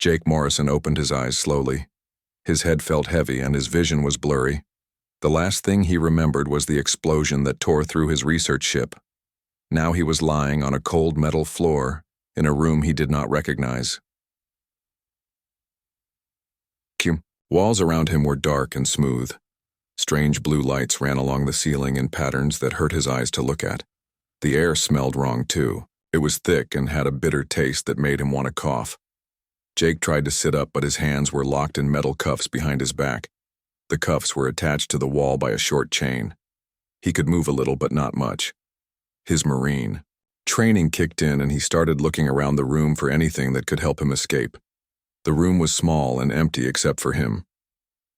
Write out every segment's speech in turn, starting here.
Jake Morrison opened his eyes slowly. His head felt heavy and his vision was blurry. The last thing he remembered was the explosion that tore through his research ship. Now he was lying on a cold metal floor in a room he did not recognize. Walls around him were dark and smooth. Strange blue lights ran along the ceiling in patterns that hurt his eyes to look at. The air smelled wrong too. It was thick and had a bitter taste that made him want to cough. Jake tried to sit up, but his hands were locked in metal cuffs behind his back. The cuffs were attached to the wall by a short chain. He could move a little, but not much. His Marine training kicked in and he started looking around the room for anything that could help him escape. The room was small and empty except for him.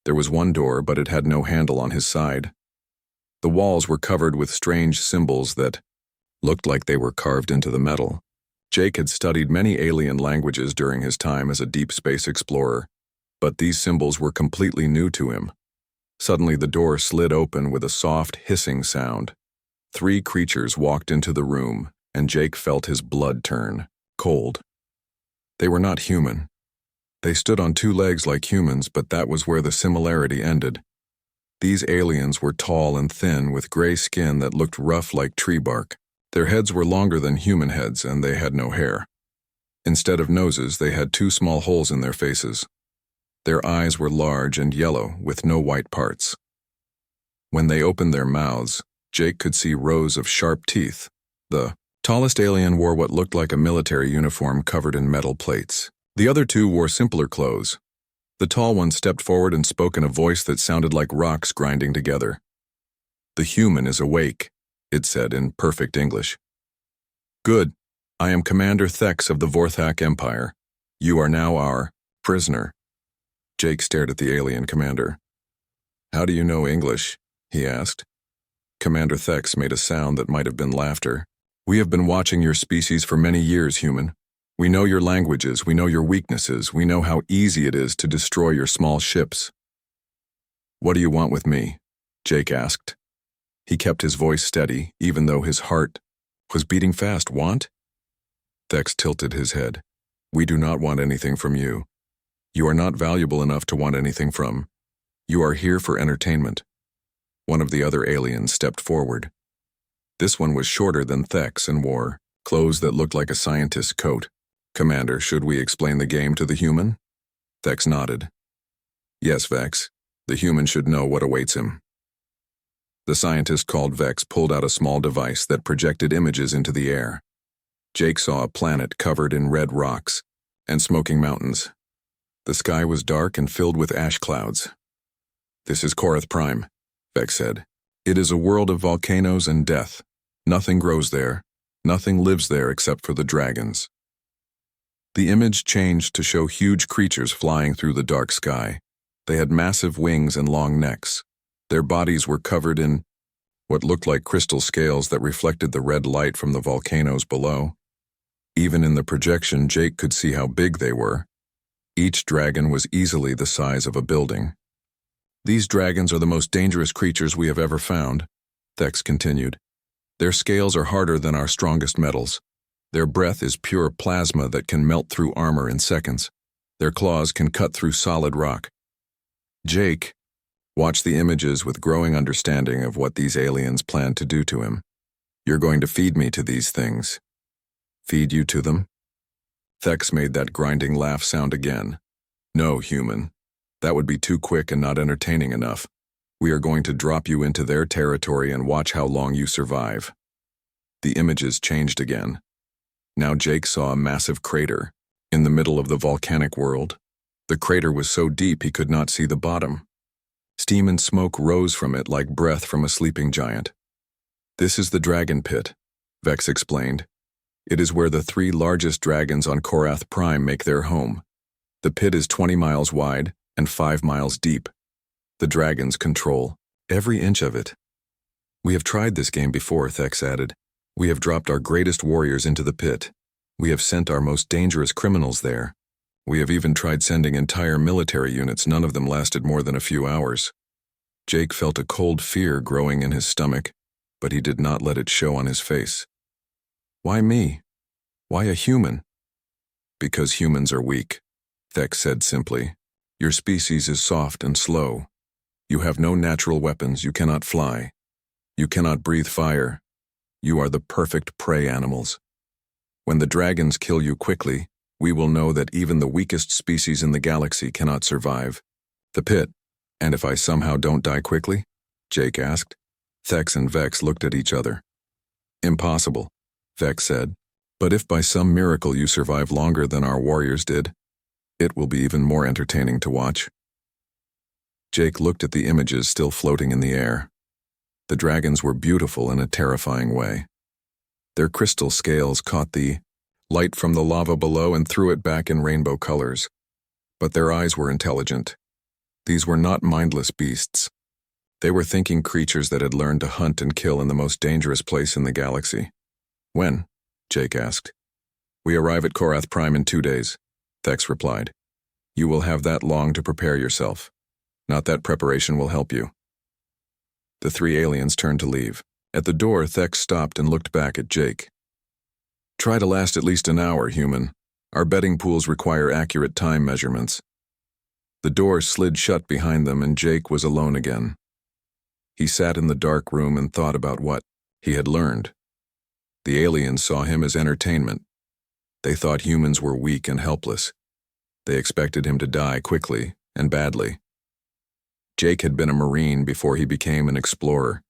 There was one door, but it had no handle on his side. The walls were covered with strange symbols that looked like they were carved into the metal. Jake had studied many alien languages during his time as a deep space explorer, but these symbols were completely new to him. Suddenly the door slid open with a soft hissing sound. 3 creatures walked into the room, and Jake felt his blood turn cold. They were not human. They stood on 2 legs like humans, but that was where the similarity ended. These aliens were tall and thin with gray skin that looked rough like tree bark. Their heads were longer than human heads, and they had no hair. Instead of noses, they had 2 small holes in their faces. Their eyes were large and yellow, with no white parts. When they opened their mouths, Jake could see rows of sharp teeth. The tallest alien wore what looked like a military uniform covered in metal plates. The other 2 wore simpler clothes. The tall one stepped forward and spoke in a voice that sounded like rocks grinding together. "The human is awake," it said in perfect English. "Good. I am Commander Thex of the Vorthak Empire. You are now our prisoner." Jake stared at the alien commander. "How do you know English?" he asked. Commander Thex made a sound that might have been laughter. "We have been watching your species for many years, human. We know your languages, we know your weaknesses, we know how easy it is to destroy your small ships." "What do you want with me?" Jake asked. He kept his voice steady, even though his heart was beating fast. "Want?" Thex tilted his head. "We do not want anything from you. You are not valuable enough to want anything from. You are here for entertainment." One of the other aliens stepped forward. This one was shorter than Thex and wore clothes that looked like a scientist's coat. "Commander, should we explain the game to the human?" Thex nodded. "Yes, Vex. The human should know what awaits him." The scientist called Vex pulled out a small device that projected images into the air. Jake saw a planet covered in red rocks and smoking mountains. The sky was dark and filled with ash clouds. "This is Korath Prime," Vex said. "It is a world of volcanoes and death. Nothing grows there. Nothing lives there except for the dragons." The image changed to show huge creatures flying through the dark sky. They had massive wings and long necks. Their bodies were covered in what looked like crystal scales that reflected the red light from the volcanoes below. Even in the projection, Jake could see how big they were. Each dragon was easily the size of a building. "These dragons are the most dangerous creatures we have ever found," Thex continued. "Their scales are harder than our strongest metals. Their breath is pure plasma that can melt through armor in seconds. Their claws can cut through solid rock." Jake watched the images with growing understanding of what these aliens planned to do to him. "You're going to feed me to these things." "Feed you to them?" Thex made that grinding laugh sound again. "No, human. That would be too quick and not entertaining enough. We are going to drop you into their territory and watch how long you survive." The images changed again. Now Jake saw a massive crater in the middle of the volcanic world. The crater was so deep he could not see the bottom. Steam and smoke rose from it like breath from a sleeping giant. "This is the dragon pit," Vex explained. "It is where the 3 largest dragons on Korath Prime make their home. The pit is 20 miles wide and 5 miles deep. The dragons control every inch of it." "We have tried this game before," Thex added. "We have dropped our greatest warriors into the pit. We have sent our most dangerous criminals there. We have even tried sending entire military units. None of them lasted more than a few hours." Jake felt a cold fear growing in his stomach, but he did not let it show on his face. "Why me? Why a human?" "Because humans are weak," Thex said simply. Your species is soft and slow. You have no natural weapons, you cannot fly. You cannot breathe fire. You are the perfect prey animals. When the dragons kill you quickly, we will know that even the weakest species in the galaxy cannot survive. The pit. And if I somehow don't die quickly? Jake asked. Thex and Vex looked at each other. Impossible, Vex said. But if by some miracle you survive longer than our warriors did, it will be even more entertaining to watch. Jake looked at the images still floating in the air. The dragons were beautiful in a terrifying way. Their crystal scales caught the light from the lava below and threw it back in rainbow colors. But their eyes were intelligent. These were not mindless beasts. They were thinking creatures that had learned to hunt and kill in the most dangerous place in the galaxy. When? Jake asked. We arrive at Korath Prime in 2 days, Thex replied. You will have that long to prepare yourself. Not that preparation will help you. The 3 aliens turned to leave. At the door, Thex stopped and looked back at Jake. Try to last at least an hour, human. Our betting pools require accurate time measurements. The door slid shut behind them and Jake was alone again. He sat in the dark room and thought about what he had learned. The aliens saw him as entertainment. They thought humans were weak and helpless. They expected him to die quickly and badly. Jake had been a Marine before he became an explorer.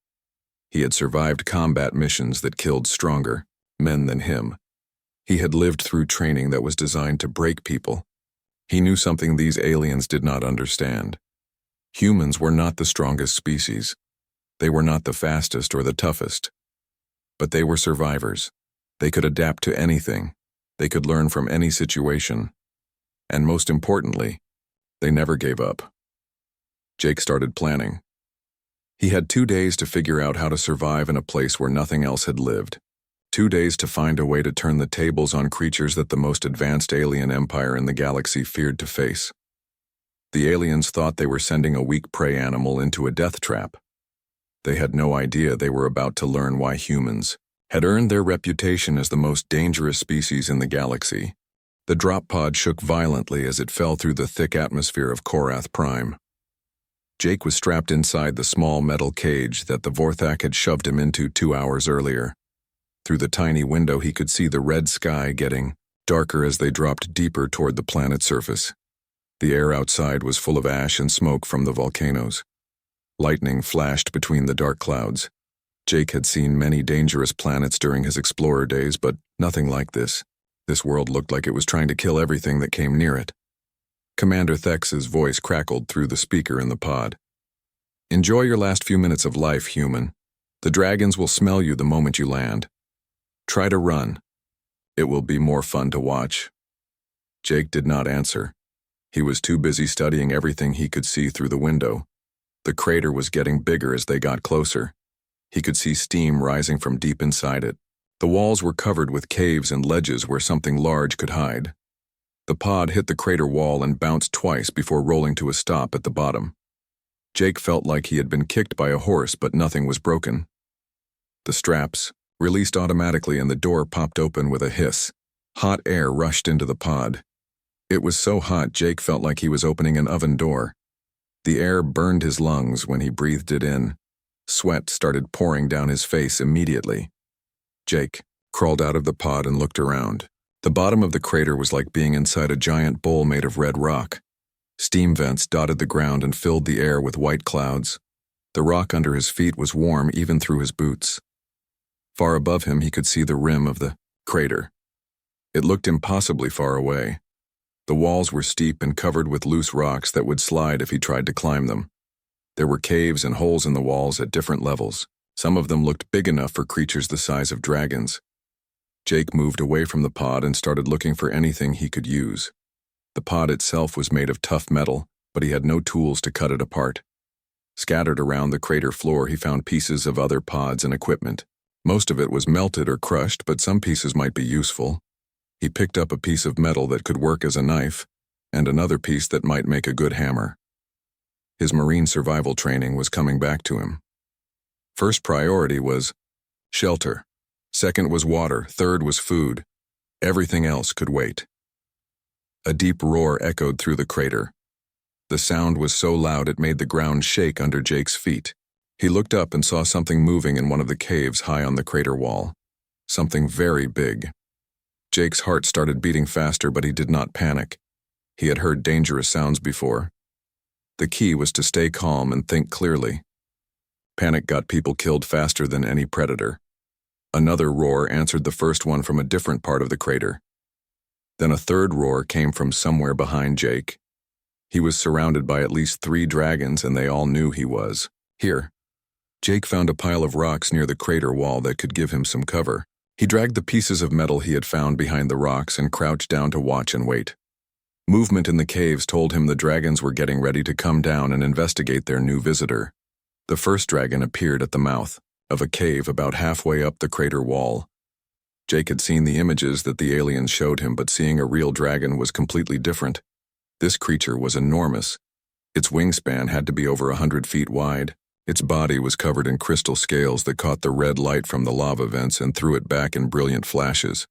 He had survived combat missions that killed stronger men than him. He had lived through training that was designed to break people. He knew something these aliens did not understand. Humans were not the strongest species. They were not the fastest or the toughest. But they were survivors. They could adapt to anything. They could learn from any situation. And most importantly, they never gave up. Jake started planning. He had 2 days to figure out how to survive in a place where nothing else had lived. 2 days to find a way to turn the tables on creatures that the most advanced alien empire in the galaxy feared to face. The aliens thought they were sending a weak prey animal into a death trap. They had no idea they were about to learn why humans had earned their reputation as the most dangerous species in the galaxy. The drop pod shook violently as it fell through the thick atmosphere of Korath Prime. Jake was strapped inside the small metal cage that the Vorthak had shoved him into 2 hours earlier. Through the tiny window he could see the red sky getting darker as they dropped deeper toward the planet's surface. The air outside was full of ash and smoke from the volcanoes. Lightning flashed between the dark clouds. Jake had seen many dangerous planets during his explorer days, but nothing like this. This world looked like it was trying to kill everything that came near it. Commander Thex's voice crackled through the speaker in the pod. Enjoy your last few minutes of life, human. The dragons will smell you the moment you land. Try to run. It will be more fun to watch. Jake did not answer. He was too busy studying everything he could see through the window. The crater was getting bigger as they got closer. He could see steam rising from deep inside it. The walls were covered with caves and ledges where something large could hide. The pod hit the crater wall and bounced twice before rolling to a stop at the bottom. Jake felt like he had been kicked by a horse, but nothing was broken. The straps released automatically and the door popped open with a hiss. Hot air rushed into the pod. It was so hot Jake felt like he was opening an oven door. The air burned his lungs when he breathed it in. Sweat started pouring down his face immediately. Jake crawled out of the pod and looked around. The bottom of the crater was like being inside a giant bowl made of red rock. Steam vents dotted the ground and filled the air with white clouds. The rock under his feet was warm even through his boots. Far above him he could see the rim of the crater. It looked impossibly far away. The walls were steep and covered with loose rocks that would slide if he tried to climb them. There were caves and holes in the walls at different levels. Some of them looked big enough for creatures the size of dragons. Jake moved away from the pod and started looking for anything he could use. The pod itself was made of tough metal, but he had no tools to cut it apart. Scattered around the crater floor, he found pieces of other pods and equipment. Most of it was melted or crushed, but some pieces might be useful. He picked up a piece of metal that could work as a knife, and another piece that might make a good hammer. His marine survival training was coming back to him. First priority was shelter. Second was water. Third was food. Everything else could wait. A deep roar echoed through the crater. The sound was so loud it made the ground shake under Jake's feet. He looked up and saw something moving in one of the caves high on the crater wall. Something very big. Jake's heart started beating faster, but he did not panic. He had heard dangerous sounds before. The key was to stay calm and think clearly. Panic got people killed faster than any predator. Another roar answered the first one from a different part of the crater. Then a third roar came from somewhere behind Jake. He was surrounded by at least 3 dragons, and they all knew he was. Here. Jake found a pile of rocks near the crater wall that could give him some cover. He dragged the pieces of metal he had found behind the rocks and crouched down to watch and wait. Movement in the caves told him the dragons were getting ready to come down and investigate their new visitor. The first dragon appeared at the mouth of a cave about halfway up the crater wall. Jake had seen the images that the aliens showed him, but seeing a real dragon was completely different. This creature was enormous. Its wingspan had to be over 100 feet wide. Its body was covered in crystal scales that caught the red light from the lava vents and threw it back in brilliant flashes.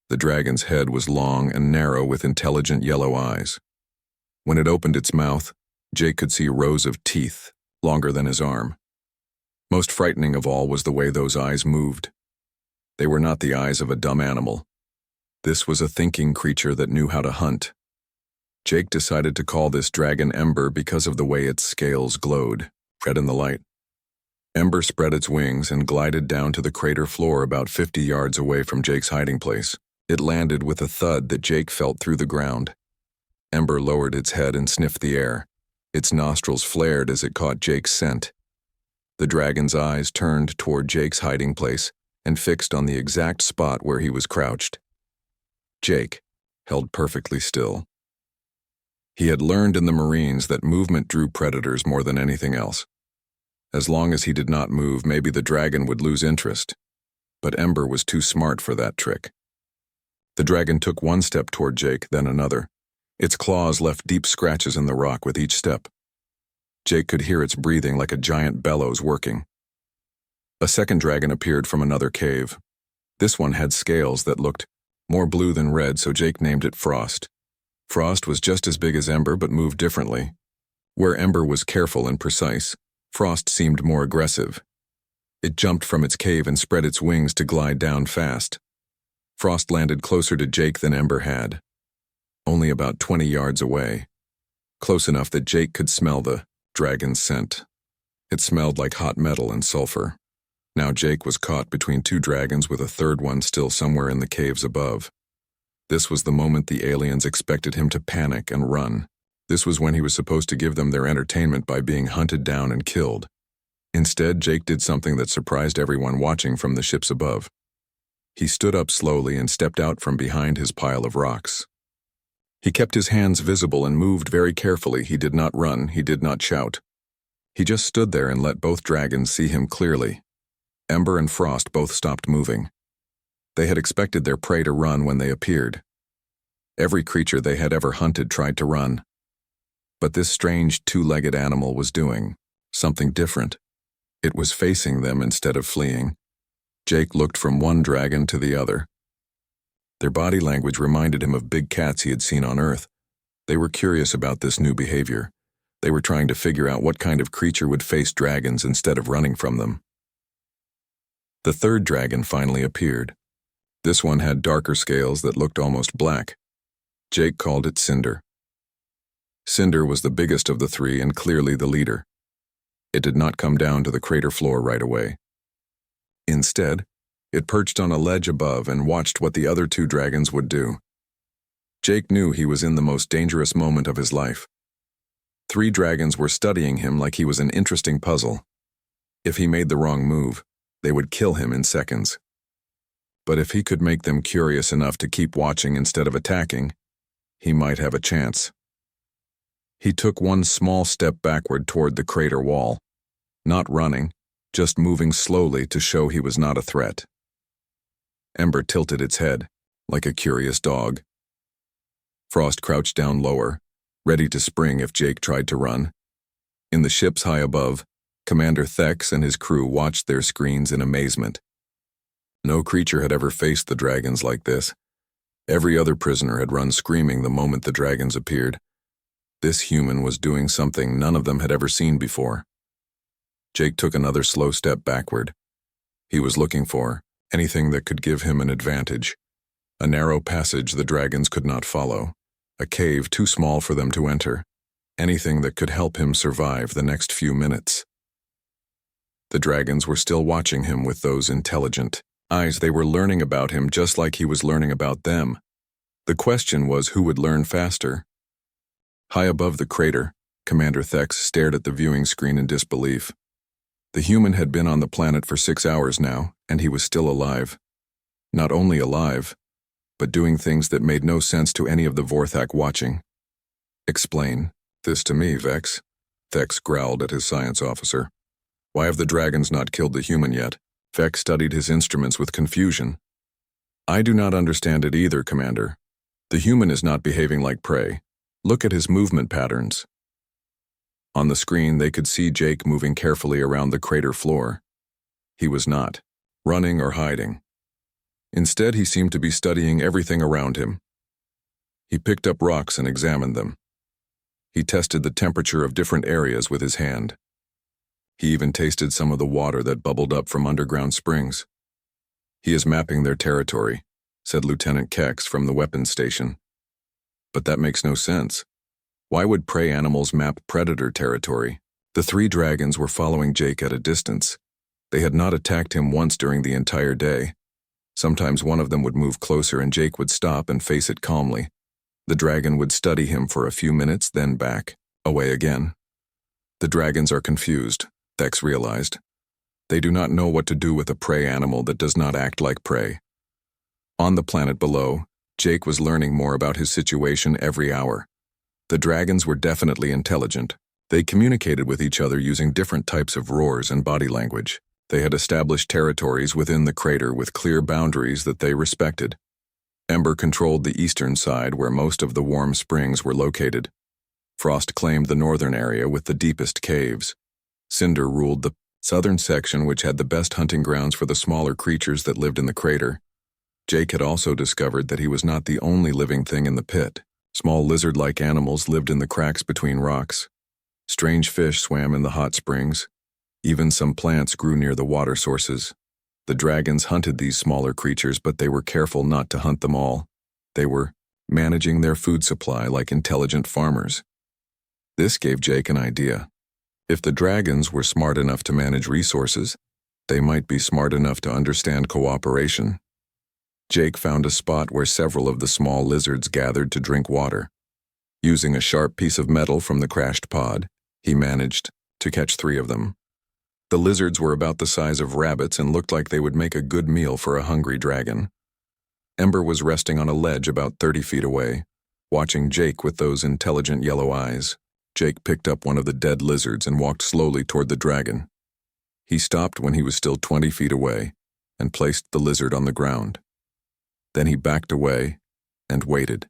The dragon's head was long and narrow with intelligent yellow eyes. When it opened its mouth, Jake could see rows of teeth, longer than his arm. Most frightening of all was the way those eyes moved. They were not the eyes of a dumb animal. This was a thinking creature that knew how to hunt. Jake decided to call this dragon Ember because of the way its scales glowed, red in the light. Ember spread its wings and glided down to the crater floor about 50 yards away from Jake's hiding place. It landed with a thud that Jake felt through the ground. Ember lowered its head and sniffed the air. Its nostrils flared as it caught Jake's scent. The dragon's eyes turned toward Jake's hiding place and fixed on the exact spot where he was crouched. Jake held perfectly still. He had learned in the Marines that movement drew predators more than anything else. As long as he did not move, maybe the dragon would lose interest. But Ember was too smart for that trick. The dragon took one step toward Jake, then another. Its claws left deep scratches in the rock with each step. Jake could hear its breathing like a giant bellows working. A second dragon appeared from another cave. This one had scales that looked more blue than red, so Jake named it Frost. Frost was just as big as Ember but moved differently. Where Ember was careful and precise, Frost seemed more aggressive. It jumped from its cave and spread its wings to glide down fast. Frost landed closer to Jake than Ember had, only about 20 yards away, close enough that Jake could smell the dragon's scent. It smelled like hot metal and sulfur. Now Jake was caught between 2 dragons with a third one still somewhere in the caves above. This was the moment the aliens expected him to panic and run. This was when he was supposed to give them their entertainment by being hunted down and killed. Instead, Jake did something that surprised everyone watching from the ships above. He stood up slowly and stepped out from behind his pile of rocks. He kept his hands visible and moved very carefully. He did not run, he did not shout. He just stood there and let both dragons see him clearly. Ember and Frost both stopped moving. They had expected their prey to run when they appeared. Every creature they had ever hunted tried to run. But this strange 2-legged animal was doing something different. It was facing them instead of fleeing. Jake looked from one dragon to the other. Their body language reminded him of big cats he had seen on Earth. They were curious about this new behavior. They were trying to figure out what kind of creature would face dragons instead of running from them. The third dragon finally appeared. This one had darker scales that looked almost black. Jake called it Cinder. Cinder was the biggest of the 3 and clearly the leader. It did not come down to the crater floor right away. Instead, it perched on a ledge above and watched what the other 2 dragons would do. Jake knew he was in the most dangerous moment of his life. 3 dragons were studying him like he was an interesting puzzle. If he made the wrong move, they would kill him in seconds. But if he could make them curious enough to keep watching instead of attacking, he might have a chance. He took one small step backward toward the crater wall, not running, just moving slowly to show he was not a threat. Ember tilted its head, like a curious dog. Frost crouched down lower, ready to spring if Jake tried to run. In the ships high above, Commander Thex and his crew watched their screens in amazement. No creature had ever faced the dragons like this. Every other prisoner had run screaming the moment the dragons appeared. This human was doing something none of them had ever seen before. Jake took another slow step backward. He was looking for anything that could give him an advantage. A narrow passage the dragons could not follow, a cave too small for them to enter, anything that could help him survive the next few minutes. The dragons were still watching him with those intelligent eyes. They were learning about him just like he was learning about them. The question was who would learn faster. High above the crater, Commander Thex stared at the viewing screen in disbelief. The human had been on the planet for 6 hours now, and he was still alive. Not only alive, but doing things that made no sense to any of the Vorthak watching. "Explain this to me, Vex," Thex growled at his science officer. "Why have the dragons not killed the human yet?" Vex studied his instruments with confusion. "I do not understand it either, Commander. The human is not behaving like prey. Look at his movement patterns." On the screen, they could see Jake moving carefully around the crater floor. He was not running or hiding. Instead, he seemed to be studying everything around him. He picked up rocks and examined them. He tested the temperature of different areas with his hand. He even tasted some of the water that bubbled up from underground springs. "He is mapping their territory," said Lieutenant Kex from the weapons station. "But that makes no sense. Why would prey animals map predator territory?" The 3 dragons were following Jake at a distance. They had not attacked him once during the entire day. Sometimes one of them would move closer and Jake would stop and face it calmly. The dragon would study him for a few minutes, then back, away again. The dragons are confused, Thex realized. They do not know what to do with a prey animal that does not act like prey. On the planet below, Jake was learning more about his situation every hour. The dragons were definitely intelligent. They communicated with each other using different types of roars and body language. They had established territories within the crater with clear boundaries that they respected. Ember controlled the eastern side where most of the warm springs were located. Frost claimed the northern area with the deepest caves. Cinder ruled the southern section, which had the best hunting grounds for the smaller creatures that lived in the crater. Jake had also discovered that he was not the only living thing in the pit. Small lizard-like animals lived in the cracks between rocks. Strange fish swam in the hot springs. Even some plants grew near the water sources. The dragons hunted these smaller creatures, but they were careful not to hunt them all. They were managing their food supply like intelligent farmers. This gave Jake an idea. If the dragons were smart enough to manage resources, they might be smart enough to understand cooperation. Jake found a spot where several of the small lizards gathered to drink water. Using a sharp piece of metal from the crashed pod, he managed to catch 3 of them. The lizards were about the size of rabbits and looked like they would make a good meal for a hungry dragon. Ember was resting on a ledge about 30 feet away, watching Jake with those intelligent yellow eyes. Jake picked up one of the dead lizards and walked slowly toward the dragon. He stopped when he was still 20 feet away and placed the lizard on the ground. Then he backed away and waited.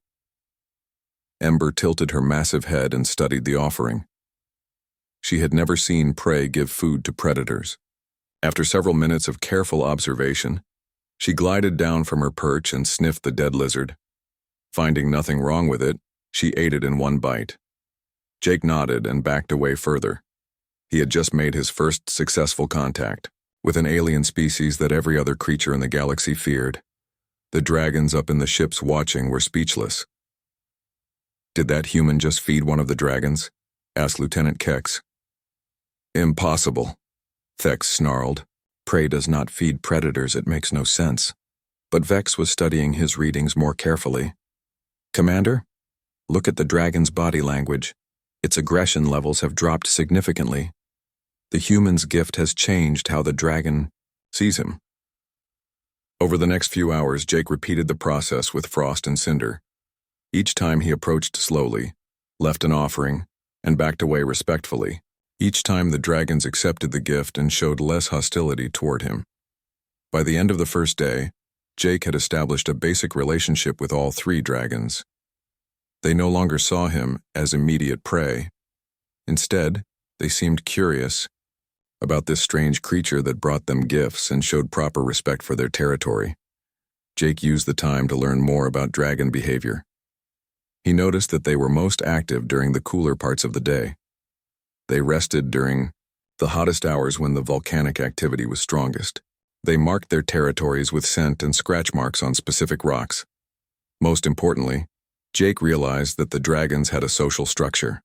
Ember tilted her massive head and studied the offering. She had never seen prey give food to predators. After several minutes of careful observation, she glided down from her perch and sniffed the dead lizard. Finding nothing wrong with it, she ate it in one bite. Jake nodded and backed away further. He had just made his first successful contact with an alien species that every other creature in the galaxy feared. The dragons up in the ships watching were speechless. "Did that human just feed one of the dragons?" asked Lieutenant Kex. "Impossible," Thex snarled. "Prey does not feed predators, it makes no sense." But Vex was studying his readings more carefully. "Commander, look at the dragon's body language. Its aggression levels have dropped significantly. The human's gift has changed how the dragon sees him." Over the next few hours, Jake repeated the process with Frost and Cinder. Each time he approached slowly, left an offering, and backed away respectfully. Each time the dragons accepted the gift and showed less hostility toward him. By the end of the first day, Jake had established a basic relationship with all 3 dragons. They no longer saw him as immediate prey. Instead, they seemed curious about this strange creature that brought them gifts and showed proper respect for their territory. Jake used the time to learn more about dragon behavior. He noticed that they were most active during the cooler parts of the day. They rested during the hottest hours when the volcanic activity was strongest. They marked their territories with scent and scratch marks on specific rocks. Most importantly, Jake realized that the dragons had a social structure.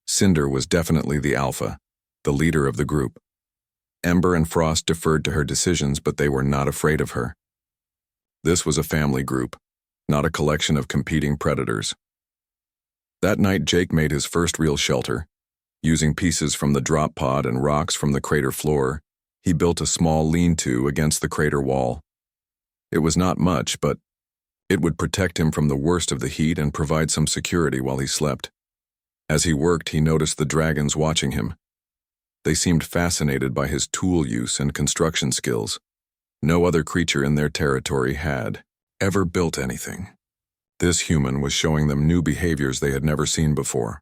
Cinder was definitely the alpha, the leader of the group. Ember and Frost deferred to her decisions, but they were not afraid of her. This was a family group, not a collection of competing predators. That night, Jake made his first real shelter. Using pieces from the drop pod and rocks from the crater floor, he built a small lean-to against the crater wall. It was not much, but it would protect him from the worst of the heat and provide some security while he slept. As he worked, he noticed the dragons watching him. They seemed fascinated by his tool use and construction skills. No other creature in their territory had ever built anything. This human was showing them new behaviors they had never seen before.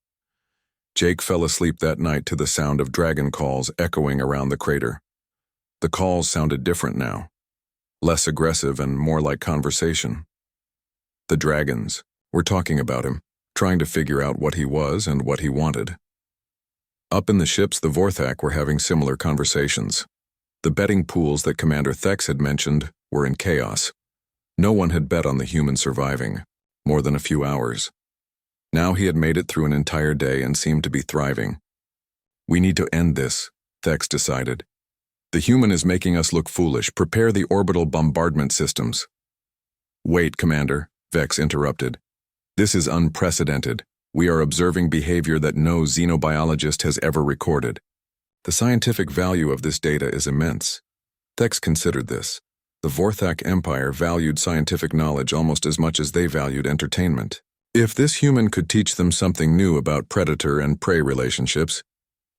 Jake fell asleep that night to the sound of dragon calls echoing around the crater. The calls sounded different now, less aggressive and more like conversation. The dragons were talking about him, trying to figure out what he was and what he wanted. Up in the ships, the Vorthak were having similar conversations. The betting pools that Commander Thex had mentioned were in chaos. No one had bet on the human surviving more than a few hours. Now he had made it through an entire day and seemed to be thriving. "We need to end this," Thex decided. "The human is making us look foolish. Prepare the orbital bombardment systems." "Wait, Commander," Vex interrupted. "This is unprecedented. We are observing behavior that no xenobiologist has ever recorded. The scientific value of this data is immense." Thex considered this. The Vorthak Empire valued scientific knowledge almost as much as they valued entertainment. If this human could teach them something new about predator and prey relationships,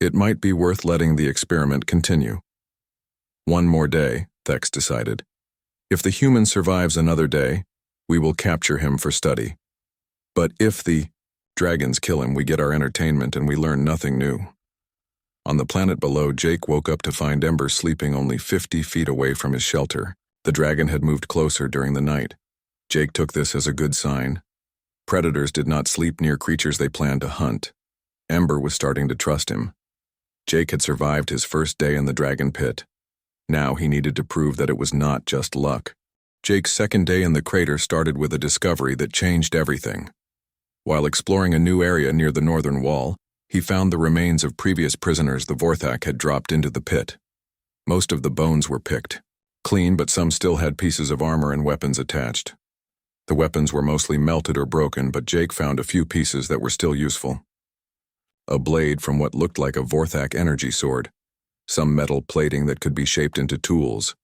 it might be worth letting the experiment continue. One more day, Thex decided. If the human survives another day, we will capture him for study. But if the dragons kill him, we get our entertainment and we learn nothing new. On the planet below, Jake woke up to find Ember sleeping only 50 feet away from his shelter. The dragon had moved closer during the night. Jake took this as a good sign. Predators did not sleep near creatures they planned to hunt. Ember was starting to trust him. Jake had survived his first day in the dragon pit. Now he needed to prove that it was not just luck. Jake's second day in the crater started with a discovery that changed everything. While exploring a new area near the northern wall, he found the remains of previous prisoners the Vorthak had dropped into the pit. Most of the bones were picked. Clean, but some still had pieces of armor and weapons attached. The weapons were mostly melted or broken, but Jake found a few pieces that were still useful. A blade from what looked like a Vorthak energy sword. Some metal plating that could be shaped into tools.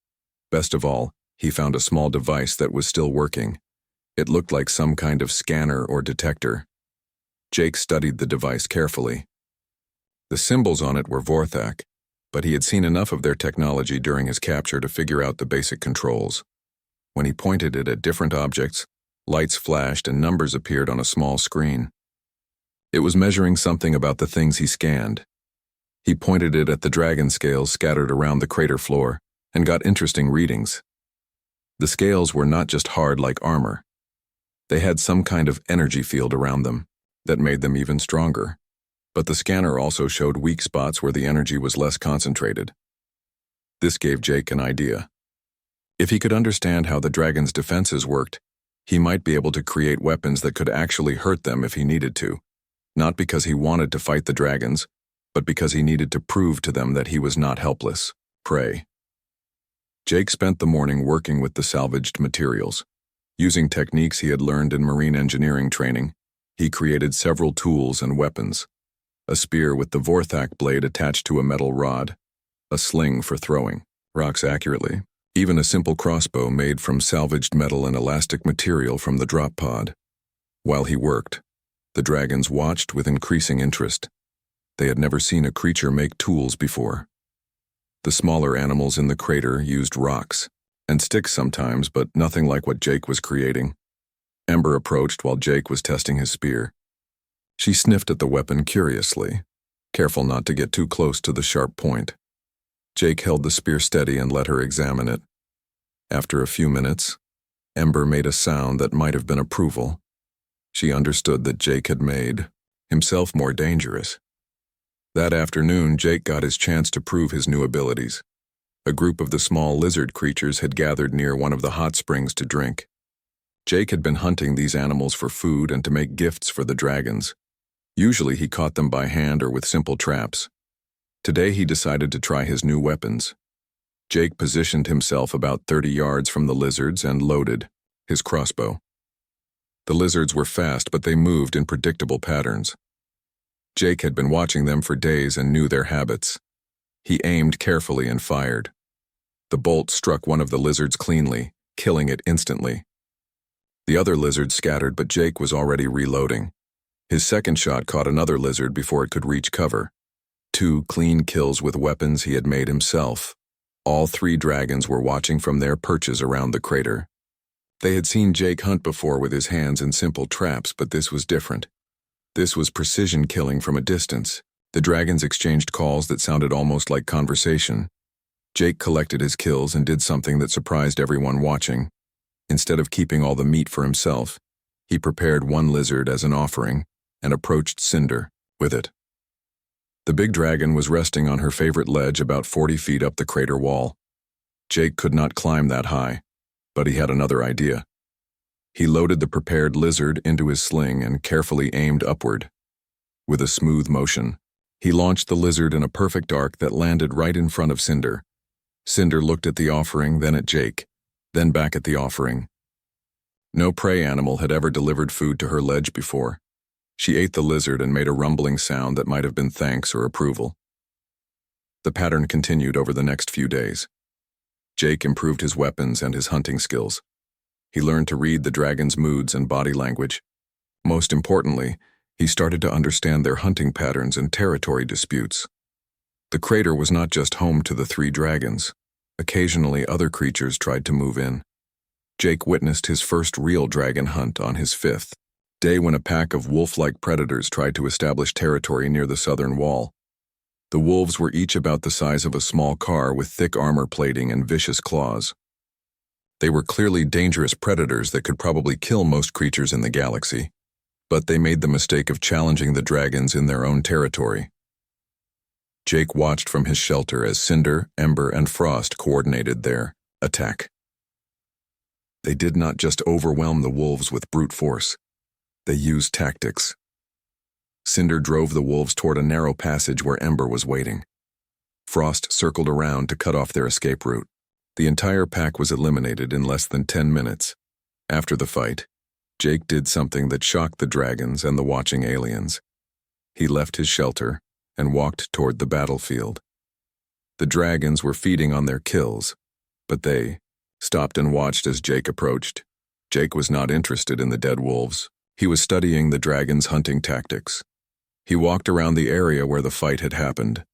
Best of all, he found a small device that was still working. It looked like some kind of scanner or detector. Jake studied the device carefully. The symbols on it were Vorthak, but he had seen enough of their technology during his capture to figure out the basic controls. When he pointed it at different objects, lights flashed and numbers appeared on a small screen. It was measuring something about the things he scanned. He pointed it at the dragon scales scattered around the crater floor and got interesting readings. The scales were not just hard like armor. They had some kind of energy field around them that made them even stronger. But the scanner also showed weak spots where the energy was less concentrated. This gave Jake an idea. If he could understand how the dragon's defenses worked, he might be able to create weapons that could actually hurt them if he needed to, not because he wanted to fight the dragons, but because he needed to prove to them that he was not helpless prey. Jake spent the morning working with the salvaged materials. Using techniques he had learned in marine engineering training, he created several tools and weapons. A spear with the Vorthak blade attached to a metal rod, a sling for throwing rocks accurately, even a simple crossbow made from salvaged metal and elastic material from the drop pod. While he worked, the dragons watched with increasing interest. They had never seen a creature make tools before. The smaller animals in the crater used rocks and sticks sometimes, but nothing like what Jake was creating. Ember approached while Jake was testing his spear. She sniffed at the weapon curiously, careful not to get too close to the sharp point. Jake held the spear steady and let her examine it. After a few minutes, Ember made a sound that might have been approval. She understood that Jake had made himself more dangerous. That afternoon, Jake got his chance to prove his new abilities. A group of the small lizard creatures had gathered near one of the hot springs to drink. Jake had been hunting these animals for food and to make gifts for the dragons. Usually he caught them by hand or with simple traps. Today he decided to try his new weapons. Jake positioned himself about 30 yards from the lizards and loaded his crossbow. The lizards were fast, but they moved in predictable patterns. Jake had been watching them for days and knew their habits. He aimed carefully and fired. The bolt struck one of the lizards cleanly, killing it instantly. The other lizards scattered, but Jake was already reloading. His second shot caught another lizard before it could reach cover. 2 clean kills with weapons he had made himself. All 3 dragons were watching from their perches around the crater. They had seen Jake hunt before with his hands in simple traps, but this was different. This was precision killing from a distance. The dragons exchanged calls that sounded almost like conversation. Jake collected his kills and did something that surprised everyone watching. Instead of keeping all the meat for himself, he prepared one lizard as an offering and approached Cinder with it. The big dragon was resting on her favorite ledge about 40 feet up the crater wall. Jake could not climb that high, but he had another idea. He loaded the prepared lizard into his sling and carefully aimed upward. With a smooth motion, he launched the lizard in a perfect arc that landed right in front of Cinder. Cinder looked at the offering, then at Jake, then back at the offering. No prey animal had ever delivered food to her ledge before. She ate the lizard and made a rumbling sound that might have been thanks or approval. The pattern continued over the next few days. Jake improved his weapons and his hunting skills. He learned to read the dragon's moods and body language. Most importantly, he started to understand their hunting patterns and territory disputes. The crater was not just home to the 3 dragons. Occasionally, other creatures tried to move in. Jake witnessed his first real dragon hunt on his 5th day when a pack of wolf-like predators tried to establish territory near the southern wall. The wolves were each about the size of a small car with thick armor plating and vicious claws. They were clearly dangerous predators that could probably kill most creatures in the galaxy, but they made the mistake of challenging the dragons in their own territory. Jake watched from his shelter as Cinder, Ember, and Frost coordinated their attack. They did not just overwhelm the wolves with brute force. They used tactics. Cinder drove the wolves toward a narrow passage where Ember was waiting. Frost circled around to cut off their escape route. The entire pack was eliminated in less than 10 minutes. After the fight, Jake did something that shocked the dragons and the watching aliens. He left his shelter and walked toward the battlefield. The dragons were feeding on their kills, but they stopped and watched as Jake approached. Jake was not interested in the dead wolves. He was studying the dragons' hunting tactics. He walked around the area where the fight had happened,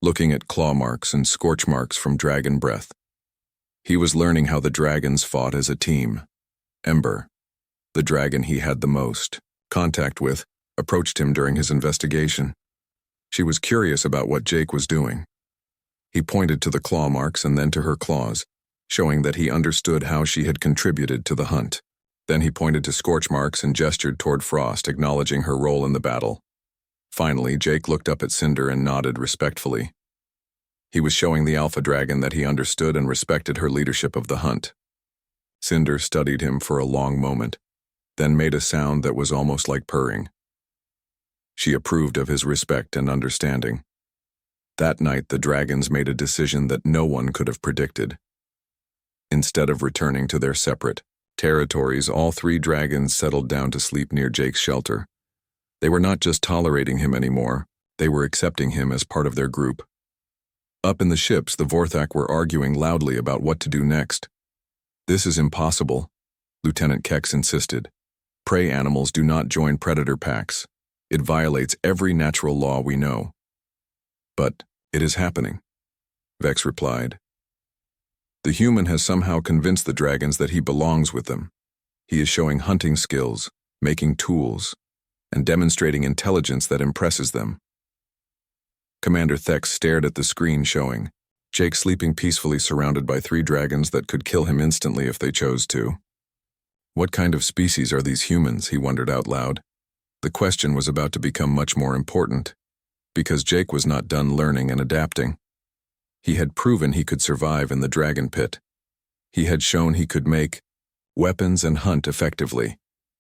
looking at claw marks and scorch marks from dragon breath. He was learning how the dragons fought as a team. Ember, the dragon he had the most contact with, approached him during his investigation. She was curious about what Jake was doing. He pointed to the claw marks and then to her claws, showing that he understood how she had contributed to the hunt. Then he pointed to scorch marks and gestured toward Frost, acknowledging her role in the battle. Finally, Jake looked up at Cinder and nodded respectfully. He was showing the alpha dragon that he understood and respected her leadership of the hunt. Cinder studied him for a long moment, then made a sound that was almost like purring. She approved of his respect and understanding. That night, the dragons made a decision that no one could have predicted. Instead of returning to their separate territories, all 3 dragons settled down to sleep near Jake's shelter. They were not just tolerating him anymore, they were accepting him as part of their group. Up in the ships, the Vorthak were arguing loudly about what to do next. "This is impossible," Lieutenant Kex insisted. "Prey animals do not join predator packs. It violates every natural law we know." "But it is happening," Vex replied. "The human has somehow convinced the dragons that he belongs with them. He is showing hunting skills, making tools, and demonstrating intelligence that impresses them." Commander Thex stared at the screen showing Jake sleeping peacefully surrounded by 3 dragons that could kill him instantly if they chose to. What kind of species are these humans, he wondered out loud. The question was about to become much more important, because Jake was not done learning and adapting. He had proven he could survive in the dragon pit. He had shown he could make weapons and hunt effectively.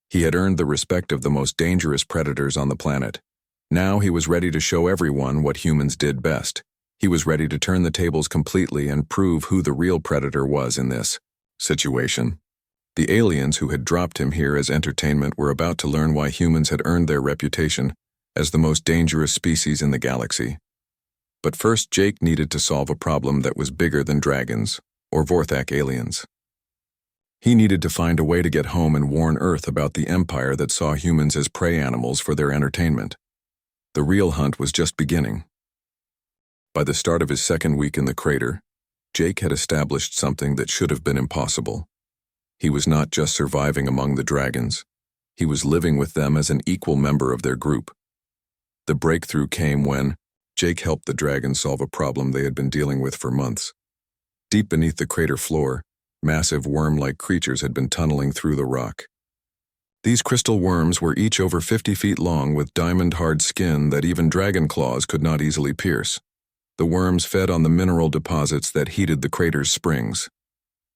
He had earned the respect of the most dangerous predators on the planet. Now he was ready to show everyone what humans did best. He was ready to turn the tables completely and prove who the real predator was in this situation. The aliens who had dropped him here as entertainment were about to learn why humans had earned their reputation as the most dangerous species in the galaxy. But first, Jake needed to solve a problem that was bigger than dragons, or Vorthak aliens. He needed to find a way to get home and warn Earth about the empire that saw humans as prey animals for their entertainment. The real hunt was just beginning. By the start of his second week in the crater, Jake had established something that should have been impossible. He was not just surviving among the dragons. He was living with them as an equal member of their group. The breakthrough came when Jake helped the dragons solve a problem they had been dealing with for months. Deep beneath the crater floor, massive worm-like creatures had been tunneling through the rock. These crystal worms were each over 50 feet long with diamond-hard skin that even dragon claws could not easily pierce. The worms fed on the mineral deposits that heated the crater's springs.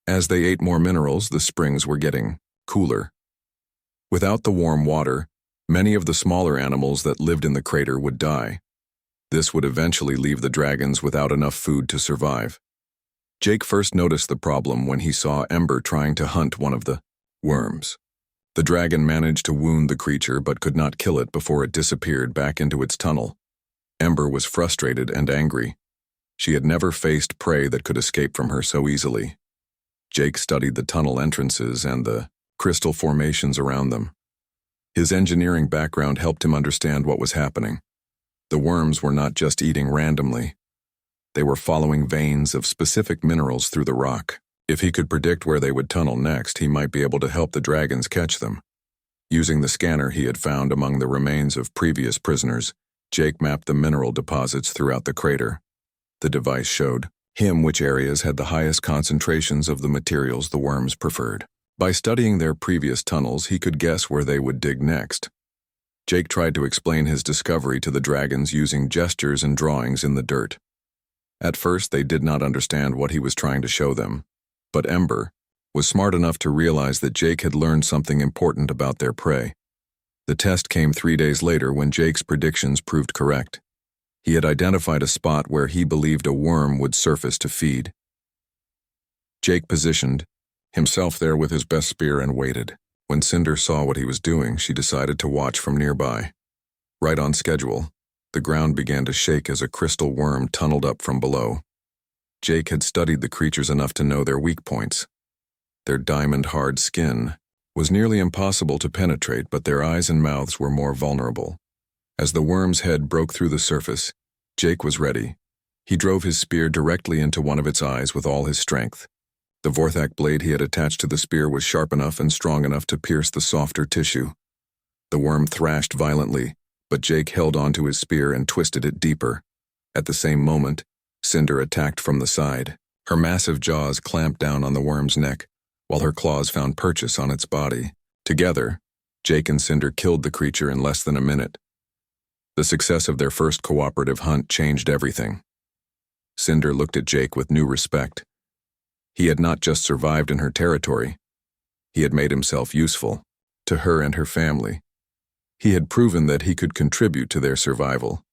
As they ate more minerals, the springs were getting cooler. Without the warm water, many of the smaller animals that lived in the crater would die. This would eventually leave the dragons without enough food to survive. Jake first noticed the problem when he saw Ember trying to hunt one of the worms. The dragon managed to wound the creature but could not kill it before it disappeared back into its tunnel. Ember was frustrated and angry. She had never faced prey that could escape from her so easily. Jake studied the tunnel entrances and the crystal formations around them. His engineering background helped him understand what was happening. The worms were not just eating randomly. They were following veins of specific minerals through the rock. If he could predict where they would tunnel next, he might be able to help the dragons catch them. Using the scanner he had found among the remains of previous prisoners, Jake mapped the mineral deposits throughout the crater. The device showed him which areas had the highest concentrations of the materials the worms preferred. By studying their previous tunnels, he could guess where they would dig next. Jake tried to explain his discovery to the dragons using gestures and drawings in the dirt. At first, they did not understand what he was trying to show them, but Ember was smart enough to realize that Jake had learned something important about their prey. The test came 3 days later when Jake's predictions proved correct. He had identified a spot where he believed a worm would surface to feed. Jake positioned himself there with his best spear and waited. When Cinder saw what he was doing, she decided to watch from nearby. Right on schedule, the ground began to shake as a crystal worm tunneled up from below. Jake had studied the creatures enough to know their weak points. Their diamond-hard skin was nearly impossible to penetrate, but their eyes and mouths were more vulnerable. As the worm's head broke through the surface, Jake was ready. He drove his spear directly into one of its eyes with all his strength. The Vorthak blade he had attached to the spear was sharp enough and strong enough to pierce the softer tissue. The worm thrashed violently, but Jake held onto his spear and twisted it deeper. At the same moment, Cinder attacked from the side. Her massive jaws clamped down on the worm's neck, while her claws found purchase on its body. Together, Jake and Cinder killed the creature in less than a minute. The success of their first cooperative hunt changed everything. Cinder looked at Jake with new respect. He had not just survived in her territory. He had made himself useful to her and her family. He had proven that he could contribute to their survival.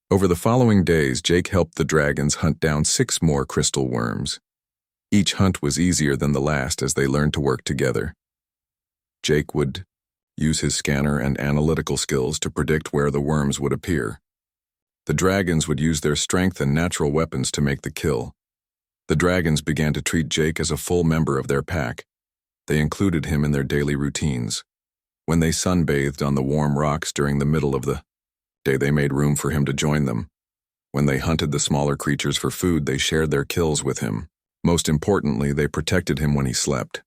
Over the following days, Jake helped the dragons hunt down 6 more crystal worms. Each hunt was easier than the last as they learned to work together. Jake would use his scanner and analytical skills to predict where the worms would appear. The dragons would use their strength and natural weapons to make the kill. The dragons began to treat Jake as a full member of their pack. They included him in their daily routines. When they sunbathed on the warm rocks during the middle of the day, they made room for him to join them. When they hunted the smaller creatures for food, they shared their kills with him. Most importantly, they protected him when he slept.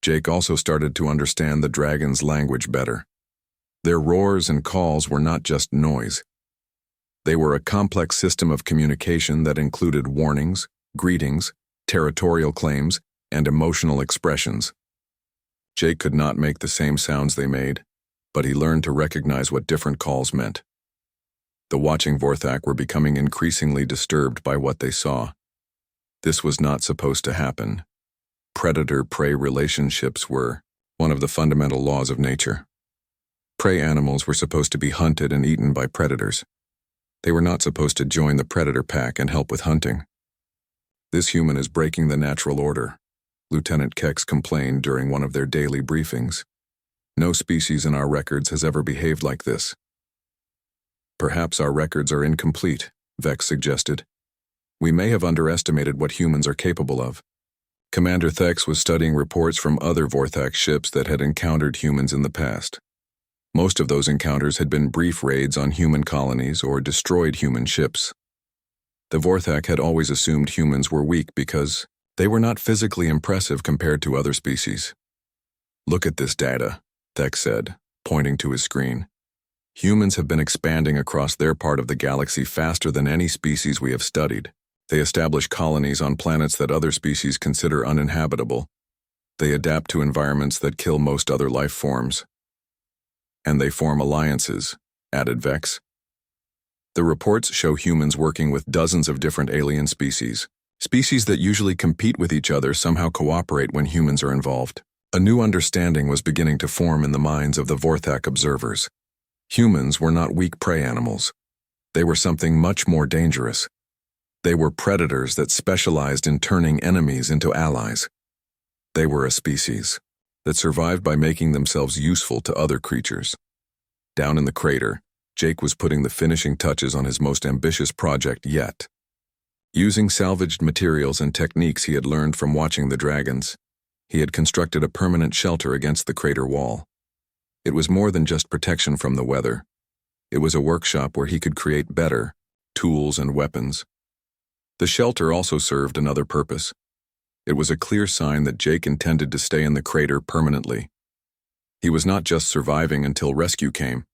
Jake also started to understand the dragon's language better. Their roars and calls were not just noise. They were a complex system of communication that included warnings, greetings, territorial claims, and emotional expressions. Jake could not make the same sounds they made, but he learned to recognize what different calls meant. The watching Vorthak were becoming increasingly disturbed by what they saw. This was not supposed to happen. Predator-prey relationships were one of the fundamental laws of nature. Prey animals were supposed to be hunted and eaten by predators. They were not supposed to join the predator pack and help with hunting. This human is breaking the natural order, Lieutenant Kex complained during one of their daily briefings. No species in our records has ever behaved like this. Perhaps our records are incomplete, Vex suggested. We may have underestimated what humans are capable of. Commander Thex was studying reports from other Vorthak ships that had encountered humans in the past. Most of those encounters had been brief raids on human colonies or destroyed human ships. The Vorthak had always assumed humans were weak because they were not physically impressive compared to other species. Look at this data, Thex said, pointing to his screen. Humans have been expanding across their part of the galaxy faster than any species we have studied. They establish colonies on planets that other species consider uninhabitable. They adapt to environments that kill most other life forms. And they form alliances, added Vex. The reports show humans working with dozens of different alien species. Species that usually compete with each other somehow cooperate when humans are involved. A new understanding was beginning to form in the minds of the Vorthak observers. Humans were not weak prey animals. They were something much more dangerous. They were predators that specialized in turning enemies into allies. They were a species that survived by making themselves useful to other creatures. Down in the crater, Jake was putting the finishing touches on his most ambitious project yet. Using salvaged materials and techniques he had learned from watching the dragons, he had constructed a permanent shelter against the crater wall. It was more than just protection from the weather. It was a workshop where he could create better tools and weapons. The shelter also served another purpose. It was a clear sign that Jake intended to stay in the crater permanently. He was not just surviving until rescue came.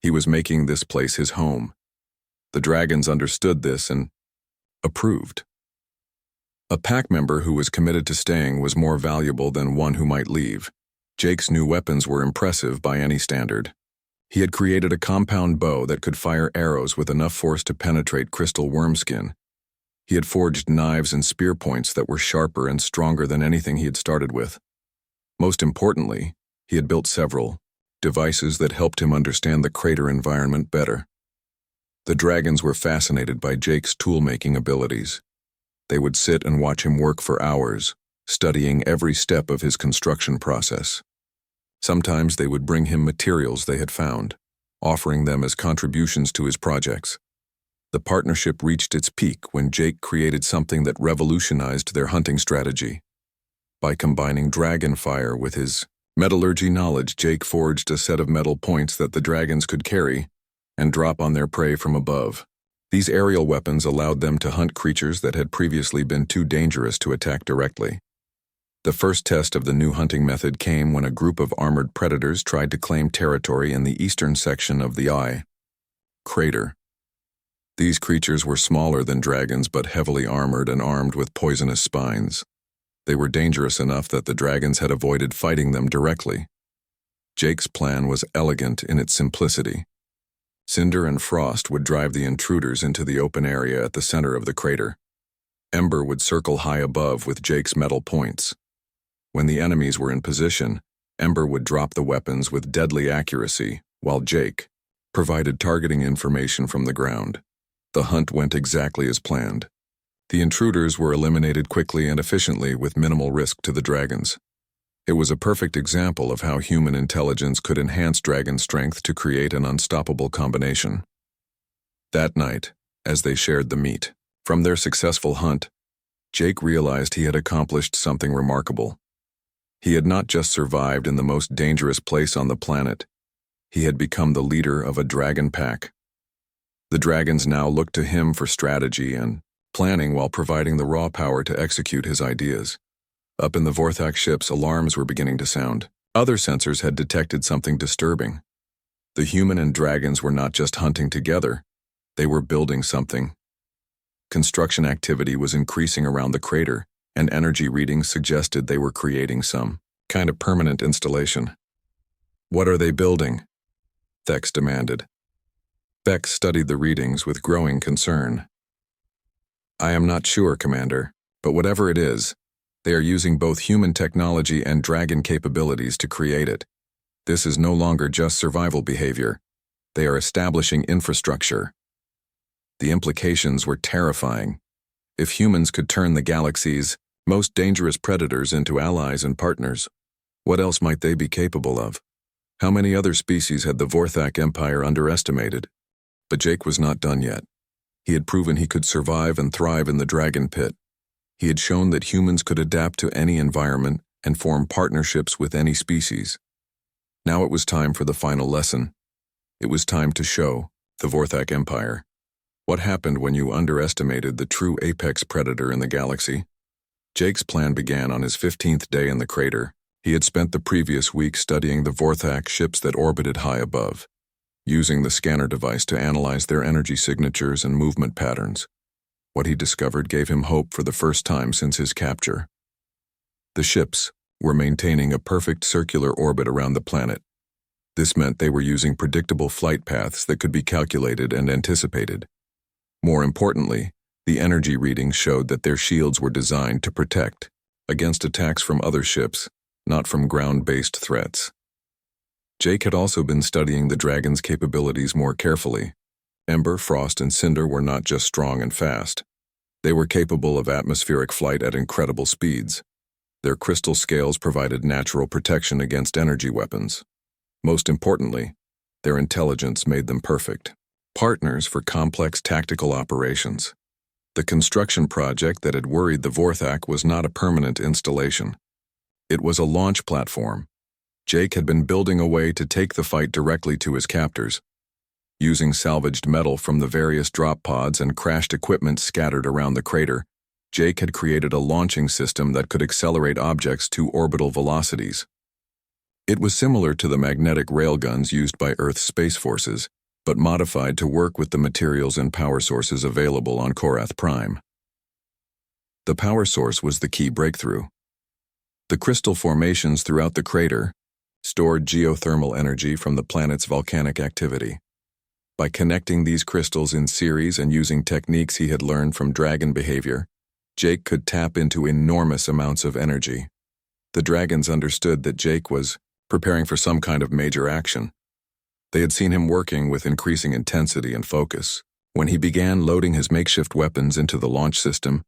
He was making this place his home. The dragons understood this and approved. A pack member who was committed to staying was more valuable than one who might leave. Jake's new weapons were impressive by any standard. He had created a compound bow that could fire arrows with enough force to penetrate crystal wormskin. He had forged knives and spear points that were sharper and stronger than anything he had started with. Most importantly, he had built several devices that helped him understand the crater environment better. The dragons were fascinated by Jake's tool-making abilities. They would sit and watch him work for hours, studying every step of his construction process. Sometimes they would bring him materials they had found, offering them as contributions to his projects. The partnership reached its peak when Jake created something that revolutionized their hunting strategy. By combining dragon fire with his metallurgy knowledge, Jake forged a set of metal points that the dragons could carry and drop on their prey from above. These aerial weapons allowed them to hunt creatures that had previously been too dangerous to attack directly. The first test of the new hunting method came when a group of armored predators tried to claim territory in the eastern section of the HFY crater. These creatures were smaller than dragons but heavily armored and armed with poisonous spines. They were dangerous enough that the dragons had avoided fighting them directly. Jake's plan was elegant in its simplicity. Cinder and Frost would drive the intruders into the open area at the center of the crater. Ember would circle high above with Jake's metal points. When the enemies were in position, Ember would drop the weapons with deadly accuracy, while Jake provided targeting information from the ground. The hunt went exactly as planned. The intruders were eliminated quickly and efficiently with minimal risk to the dragons. It was a perfect example of how human intelligence could enhance dragon strength to create an unstoppable combination. That night, as they shared the meat from their successful hunt, Jake realized he had accomplished something remarkable. He had not just survived in the most dangerous place on the planet. He had become the leader of a dragon pack. The dragons now looked to him for strategy and planning while providing the raw power to execute his ideas. Up in the Vorthak ships, alarms were beginning to sound. Other sensors had detected something disturbing. The human and dragons were not just hunting together, they were building something. Construction activity was increasing around the crater, and energy readings suggested they were creating some kind of permanent installation. What are they building? Thex demanded. Vex studied the readings with growing concern. I am not sure, Commander, but whatever it is, they are using both human technology and dragon capabilities to create it. This is no longer just survival behavior. They are establishing infrastructure. The implications were terrifying. If humans could turn the galaxy's most dangerous predators into allies and partners, what else might they be capable of? How many other species had the Vorthak Empire underestimated? But Jake was not done yet. He had proven he could survive and thrive in the Dragon Pit. He had shown that humans could adapt to any environment and form partnerships with any species. Now it was time for the final lesson. It was time to show the Vorthak Empire what happened when you underestimated the true apex predator in the galaxy. Jake's plan began on his 15th day in the crater. He had spent the previous week studying the Vorthak ships that orbited high above, using the scanner device to analyze their energy signatures and movement patterns. What he discovered gave him hope for the first time since his capture. The ships were maintaining a perfect circular orbit around the planet. This meant they were using predictable flight paths that could be calculated and anticipated. More importantly, the energy readings showed that their shields were designed to protect against attacks from other ships, not from ground-based threats. Jake had also been studying the dragon's capabilities more carefully. Ember, Frost, and Cinder were not just strong and fast. They were capable of atmospheric flight at incredible speeds. Their crystal scales provided natural protection against energy weapons. Most importantly, their intelligence made them perfect partners for complex tactical operations. The construction project that had worried the Vorthak was not a permanent installation. It was a launch platform. Jake had been building a way to take the fight directly to his captors. Using salvaged metal from the various drop pods and crashed equipment scattered around the crater, Jake had created a launching system that could accelerate objects to orbital velocities. It was similar to the magnetic railguns used by Earth's space forces, but modified to work with the materials and power sources available on Korath Prime. The power source was the key breakthrough. The crystal formations throughout the crater stored geothermal energy from the planet's volcanic activity. By connecting these crystals in series and using techniques he had learned from dragon behavior, Jake could tap into enormous amounts of energy. The dragons understood that Jake was preparing for some kind of major action. They had seen him working with increasing intensity and focus. When he began loading his makeshift weapons into the launch system,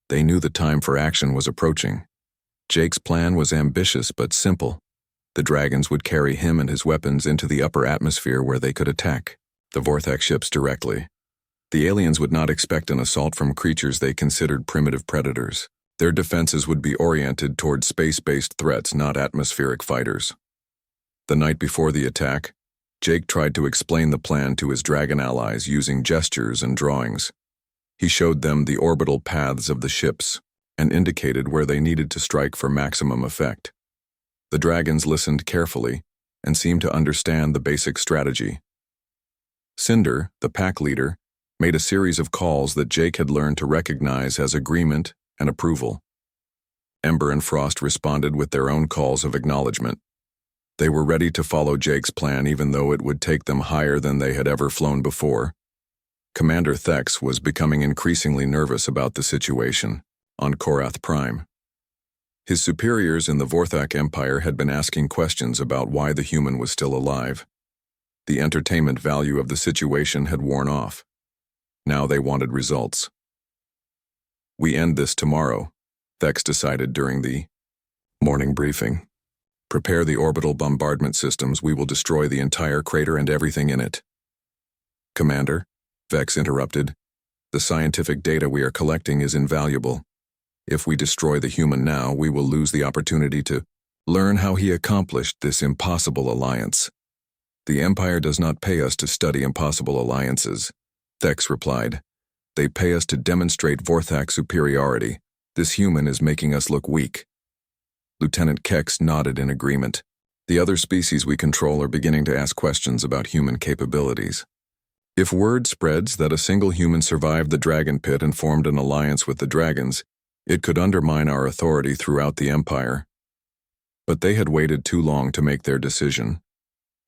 they knew the time for action was approaching. Jake's plan was ambitious but simple. The dragons would carry him and his weapons into the upper atmosphere where they could attack the Vorthak ships directly. The aliens would not expect an assault from creatures they considered primitive predators. Their defenses would be oriented toward space-based threats, not atmospheric fighters. The night before the attack, Jake tried to explain the plan to his dragon allies using gestures and drawings. He showed them the orbital paths of the ships and indicated where they needed to strike for maximum effect. The dragons listened carefully and seemed to understand the basic strategy. Cinder, the pack leader, made a series of calls that Jake had learned to recognize as agreement and approval. Ember and Frost responded with their own calls of acknowledgement. They were ready to follow Jake's plan even though it would take them higher than they had ever flown before. Commander Thex was becoming increasingly nervous about the situation on Korath Prime. His superiors in the Vorthak Empire had been asking questions about why the human was still alive. The entertainment value of the situation had worn off. Now they wanted results. We end this tomorrow, Thex decided during the morning briefing. Prepare the orbital bombardment systems. We will destroy the entire crater and everything in it. Commander, Vex interrupted, the scientific data we are collecting is invaluable. If we destroy the human now, we will lose the opportunity to learn how he accomplished this impossible alliance. The Empire does not pay us to study impossible alliances, Thex replied. They pay us to demonstrate Vorthak superiority. This human is making us look weak. Lieutenant Kex nodded in agreement. The other species we control are beginning to ask questions about human capabilities. If word spreads that a single human survived the Dragon Pit and formed an alliance with the dragons, it could undermine our authority throughout the Empire. But they had waited too long to make their decision.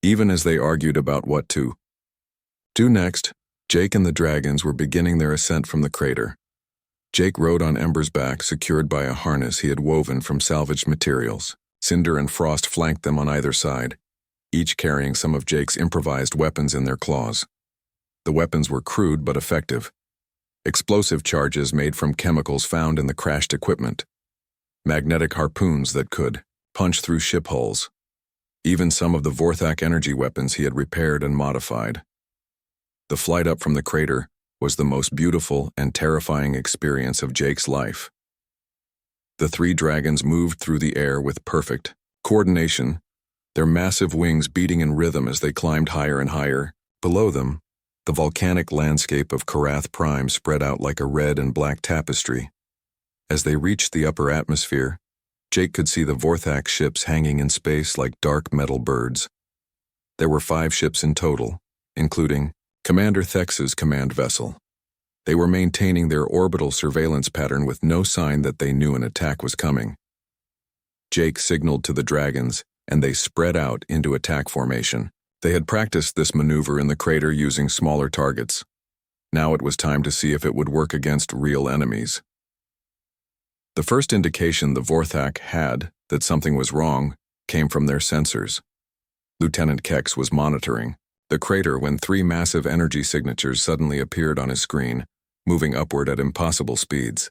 Even as they argued about what to do next, Jake and the dragons were beginning their ascent from the crater. Jake rode on Ember's back, secured by a harness he had woven from salvaged materials. Cinder and Frost flanked them on either side, each carrying some of Jake's improvised weapons in their claws. The weapons were crude but effective. Explosive charges made from chemicals found in the crashed equipment. Magnetic harpoons that could punch through ship hulls. Even some of the Vorthak energy weapons he had repaired and modified. The flight up from the crater was the most beautiful and terrifying experience of Jake's life. The three dragons moved through the air with perfect coordination, their massive wings beating in rhythm as they climbed higher and higher. Below them, the volcanic landscape of Karath Prime spread out like a red and black tapestry. As they reached the upper atmosphere, Jake could see the Vorthak ships hanging in space like dark metal birds. There were 5 ships in total, including Commander Thex's command vessel. They were maintaining their orbital surveillance pattern with no sign that they knew an attack was coming. Jake signaled to the dragons, and they spread out into attack formation. They had practiced this maneuver in the crater using smaller targets. Now it was time to see if it would work against real enemies. The first indication the Vorthak had that something was wrong came from their sensors. Lieutenant Kex was monitoring the crater when 3 massive energy signatures suddenly appeared on his screen, moving upward at impossible speeds.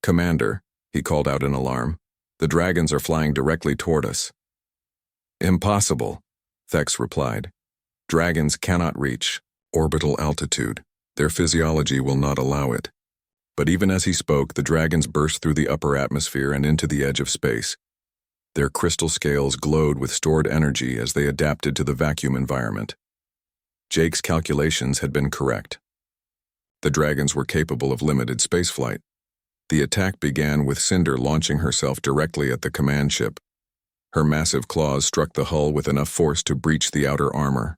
"Commander," he called out in alarm, "the dragons are flying directly toward us." "Impossible," Thex replied. "Dragons cannot reach orbital altitude. Their physiology will not allow it." But even as he spoke, the dragons burst through the upper atmosphere and into the edge of space. Their crystal scales glowed with stored energy as they adapted to the vacuum environment. Jake's calculations had been correct. The dragons were capable of limited spaceflight. The attack began with Cinder launching herself directly at the command ship. Her massive claws struck the hull with enough force to breach the outer armor.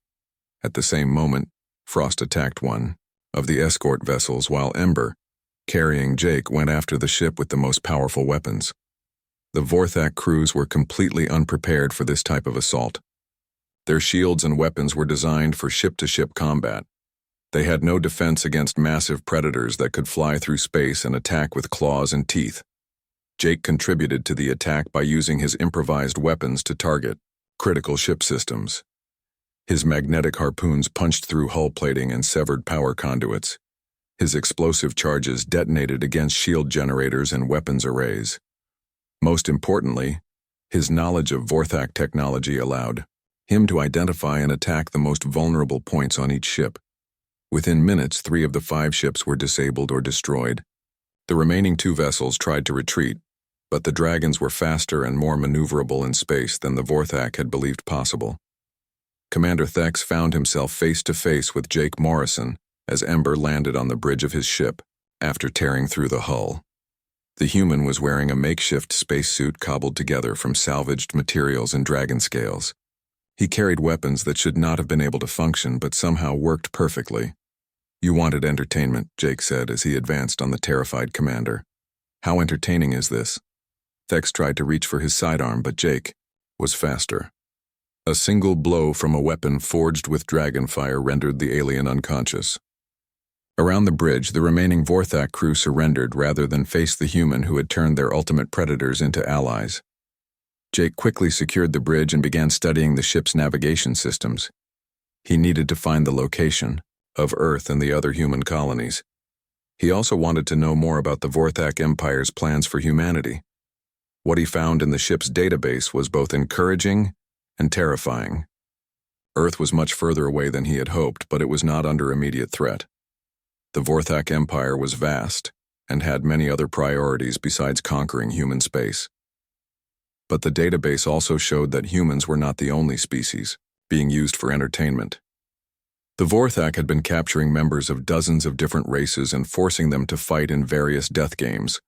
At the same moment, Frost attacked one of the escort vessels while Ember, carrying Jake, went after the ship with the most powerful weapons. The Vorthak crews were completely unprepared for this type of assault. Their shields and weapons were designed for ship-to-ship combat. They had no defense against massive predators that could fly through space and attack with claws and teeth. Jake contributed to the attack by using his improvised weapons to target critical ship systems. His magnetic harpoons punched through hull plating and severed power conduits. His explosive charges detonated against shield generators and weapons arrays. Most importantly, his knowledge of Vorthak technology allowed him to identify and attack the most vulnerable points on each ship. Within minutes, 3 of the 5 ships were disabled or destroyed. The remaining 2 vessels tried to retreat, but the dragons were faster and more maneuverable in space than the Vorthak had believed possible. Commander Thex found himself face to face with Jake Morrison as Ember landed on the bridge of his ship after tearing through the hull. The human was wearing a makeshift spacesuit cobbled together from salvaged materials and dragon scales. He carried weapons that should not have been able to function but somehow worked perfectly. "You wanted entertainment," Jake said as he advanced on the terrified commander. "How entertaining is this?" Thex tried to reach for his sidearm, but Jake was faster. A single blow from a weapon forged with dragon fire rendered the alien unconscious. Around the bridge, the remaining Vorthak crew surrendered rather than face the human who had turned their ultimate predators into allies. Jake quickly secured the bridge and began studying the ship's navigation systems. He needed to find the location of Earth and the other human colonies. He also wanted to know more about the Vorthak Empire's plans for humanity. What he found in the ship's database was both encouraging and terrifying. Earth was much further away than he had hoped, but it was not under immediate threat. The Vorthak Empire was vast and had many other priorities besides conquering human space. But the database also showed that humans were not the only species being used for entertainment. The Vorthak had been capturing members of dozens of different races and forcing them to fight in various death games.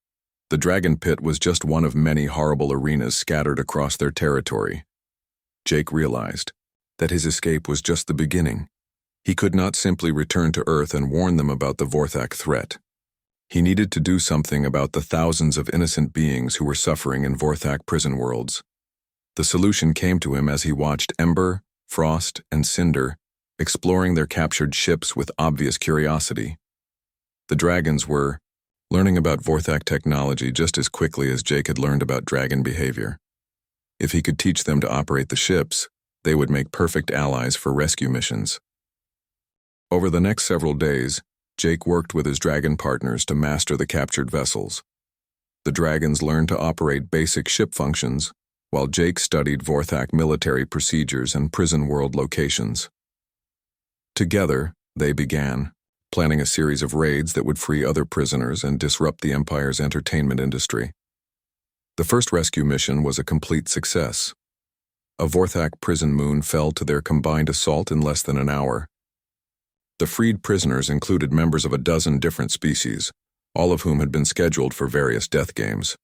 The Dragon Pit was just one of many horrible arenas scattered across their territory. Jake realized that his escape was just the beginning. He could not simply return to Earth and warn them about the Vorthak threat. He needed to do something about the thousands of innocent beings who were suffering in Vorthak prison worlds. The solution came to him as he watched Ember, Frost, and Cinder exploring their captured ships with obvious curiosity. The dragons were learning about Vorthak technology just as quickly as Jake had learned about dragon behavior. If he could teach them to operate the ships, they would make perfect allies for rescue missions. Over the next several days, Jake worked with his dragon partners to master the captured vessels. The dragons learned to operate basic ship functions, while Jake studied Vorthak military procedures and prison world locations. Together, they began planning a series of raids that would free other prisoners and disrupt the Empire's entertainment industry. The first rescue mission was a complete success. A Vorthak prison moon fell to their combined assault in less than an hour. The freed prisoners included members of a dozen different species, all of whom had been scheduled for various death games.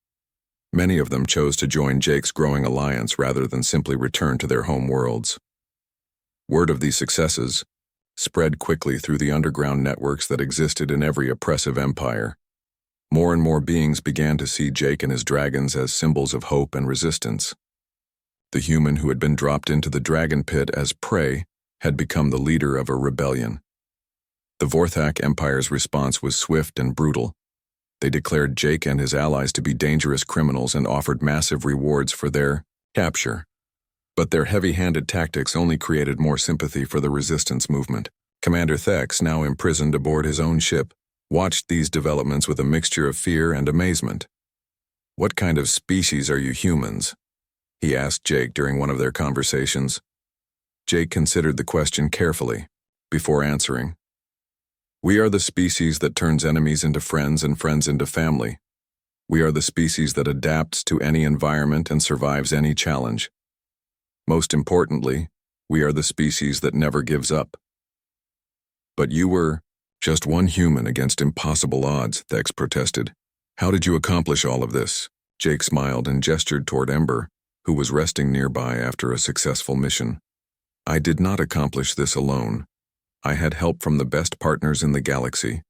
Many of them chose to join Jake's growing alliance rather than simply return to their home worlds. Word of these successes spread quickly through the underground networks that existed in every oppressive empire. More and more beings began to see Jake and his dragons as symbols of hope and resistance. The human who had been dropped into the dragon pit as prey had become the leader of a rebellion. The Vorthak Empire's response was swift and brutal. They declared Jake and his allies to be dangerous criminals and offered massive rewards for their capture. But their heavy-handed tactics only created more sympathy for the resistance movement. Commander Thex, now imprisoned aboard his own ship, watched these developments with a mixture of fear and amazement. "What kind of species are you humans?" he asked Jake during one of their conversations. Jake considered the question carefully before answering. "We are the species that turns enemies into friends and friends into family. We are the species that adapts to any environment and survives any challenge. Most importantly, we are the species that never gives up." "But you were just one human against impossible odds," Thex protested. "How did you accomplish all of this?" Jake smiled and gestured toward Ember, who was resting nearby after a successful mission. "I did not accomplish this alone. I had help from the best partners in the galaxy.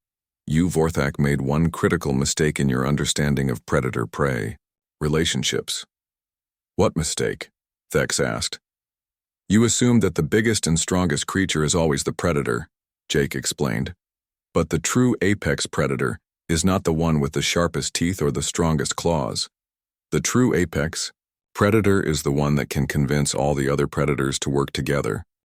You, Vorthak, made one critical mistake in your understanding of predator-prey relationships." "What mistake?" Thex asked. "You assumed that the biggest and strongest creature is always the predator," Jake explained. "But the true apex predator is not the one with the sharpest teeth or the strongest claws. The true apex predator is the one that can convince all the other predators to work together.